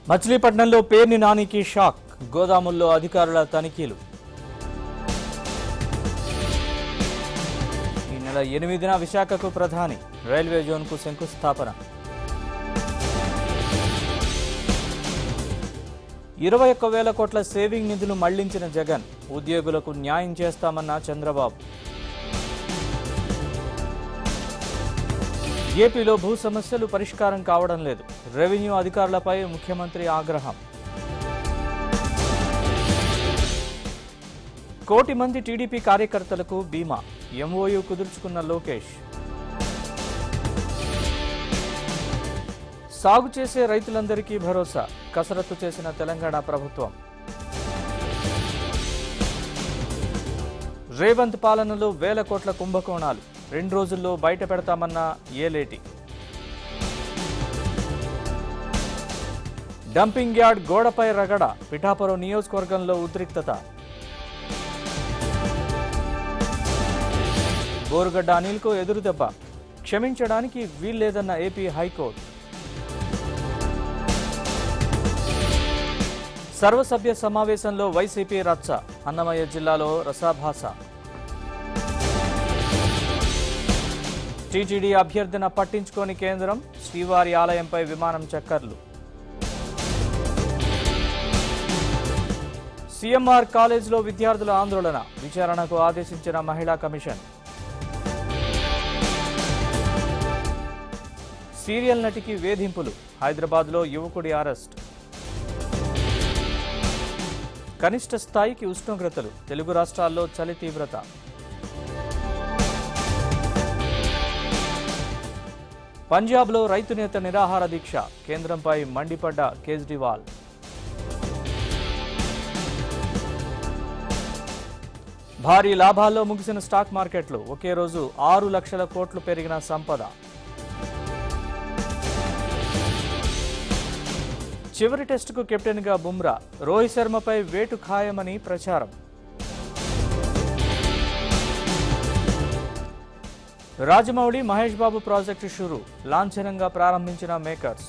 మచిలీపట్నంలో పేర్ని నానికి షాక్. గోదాముల్లో అధికారుల తనిఖీలు. ఈ నెల 8న విశాఖకు ప్రధాని. రైల్వే జోన్కు శంకుస్థాపన. 21,000 కోట్ల సేవింగ్ నిధులు మళ్లించిన జగన్. ఉద్యోగులకు న్యాయం చేస్తామన్న చంద్రబాబు. ఏపీలో భూ సమస్యలు పరిష్కారం కావడం లేదు. రెవెన్యూ అధికారులపై ముఖ్యమంత్రి ఆగ్రహం. 1 కోటి మంది టీడీపీ కార్యకర్తలకు బీమా. ఎంఓయూ కుదుర్చుకున్న లోకేష్. సాగు చేసే రైతులందరికీ భరోసా. కసరత్తు చేసిన తెలంగాణ ప్రభుత్వం. రేవంత్ పాలనలో 1,000 కోట్ల కుంభకోణాలు. 2 రోజుల్లో బయట పెడతామన్న ఏలేటి. డంపింగ్ యార్డ్ గోడపై రగడ. పిఠాపురం నియోజకవర్గంలో ఉద్రిక్తత. బోరుగడ్డ అనిల్కు ఎదురుదెబ్బ. క్షమించడానికి వీల్లేదన్న ఏపీ హైకోర్టు. సర్వసభ్య సమావేశంలో వైసీపీ రచ్చ. అన్నమయ్య జిల్లాలో రసాభాస. టీటీడీ అభ్యర్థన పట్టించుకోని కేంద్రం. శ్రీవారి ఆలయంపై విమానం చక్కర్లు. సీఎంఆర్ కాలేజ్లో విద్యార్థుల ఆందోళన. విచారణకు ఆదేశించిన మహిళా కమిషన్. సీరియల్ నటికి వేధింపులు. హైదరాబాద్లో యువకుడి అరెస్ట్. కనిష్ట స్థాయికి ఉష్ణోగ్రతలు. తెలుగు రాష్ట్రాల్లో చలి తీవ్రత. పంజాబ్లో రైతు నేత నిరాహార దీక్ష. కేంద్రంపై మండిపడ్డ కేజ్రీవాల్. భారీ లాభాల్లో ముగిసిన స్టాక్ మార్కెట్లు. ఒకే రోజు 6 లక్షల కోట్లు పెరిగిన సంపద. చివరి టెస్టుకు కెప్టెన్గా బుమ్రా. రోహిత్ శర్మపై వేటు ఖాయమని ప్రచారం. రాజమౌళి మహేష్ బాబు ప్రాజెక్టు షురు. లాంఛనంగా ప్రారంభించిన మేకర్స్.